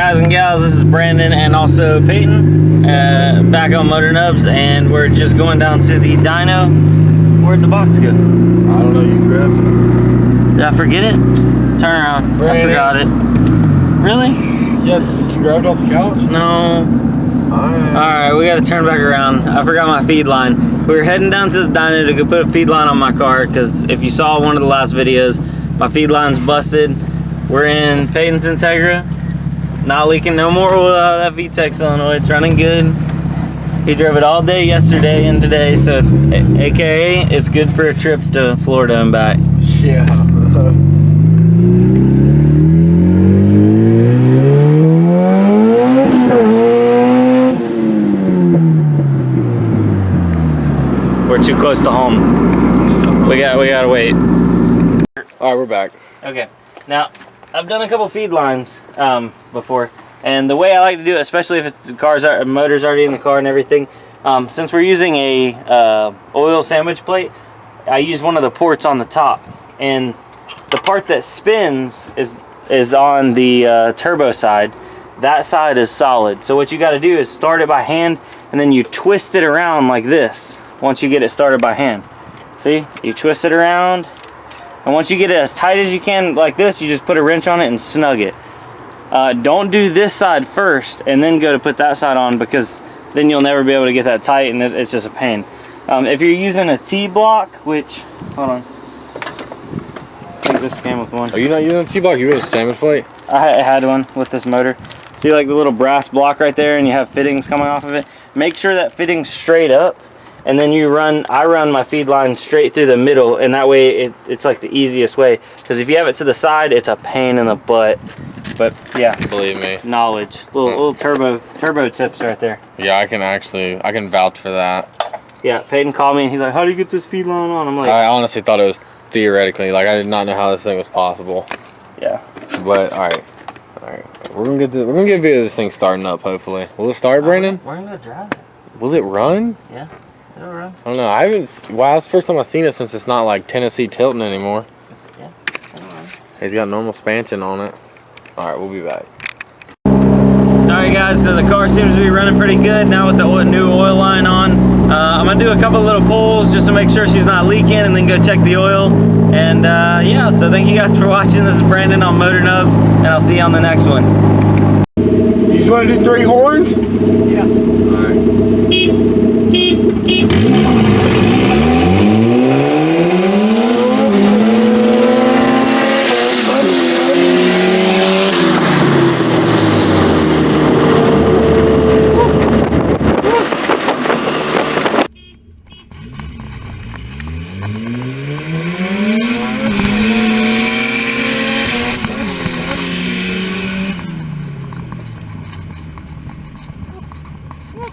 guys and gals, this is Brandon and also Payton, back on Motor Nubs, and we're just going down to the dyno. Where'd the box go? I don't know, you grabbed it. Did I forget it? Turn around. Brandon. I forgot it. Really? Yeah, did you grab it off the couch? No. Alright, we gotta turn back around. I forgot my feed line. We were heading down to the dyno to go put a feed line on my car, because if you saw one of the last videos, my feed line's busted. We're in Payton's Integra. Not leaking no more oil out of that VTEC solenoid. It's running good. He drove it all day yesterday and today, so AKA it's good for a trip to Florida and back. Yeah. We're too close to home. We gotta wait. All right, we're back. Okay, now I've done a couple feed lines before, and the way I like to do it, especially if it's the motor's already in the car and everything, since we're using a oil sandwich plate, I use one of the ports on the top, and the part that spins is on the turbo side. That side is solid, so what you got to do is start it by hand, and then you twist it around like this once you get it started by hand. See, you twist it around, and once you get it as tight as you can like this, you just put a wrench on it and snug it. Don't do this side first and then go to put that side on, because then you'll never be able to get that tight, and it's just a pain. If you're using a T-block, which, hold on, I think this came with one. Are you not using a T-block? You use a sandwich plate? I had one with this motor. See, like the little brass block right there, and you have fittings coming off of it. Make sure that fitting's straight up, and then I run my feed line straight through the middle, and that way it's like the easiest way, because if you have it to the side, it's a pain in the butt. But yeah, believe me, knowledge. Little turbo tips right there. Yeah, I can vouch for that. Yeah, Payton called me and he's like, how do you get this feed line on? I'm like, I honestly thought it was theoretically, like I did not know how this thing was possible. Yeah. But all right, we're gonna get a video of this thing starting up. Hopefully, will it start, Brandon? We're gonna drive it. Will it run? Yeah, it'll run. I don't know. Wow, it's the first time I've seen it since it's not like Tennessee tilting anymore. Yeah, it'll run. He's got normal expansion on it. All right, we'll be back. Alright guys, so the car seems to be running pretty good now with the new oil line on. I'm going to do a couple little pulls just to make sure she's not leaking, and then go check the oil. And yeah, so thank you guys for watching. This is Brandon on Motor Nubs, and I'll see you on the next one. You just want to do 3 horns? Yeah. Alright. Woo!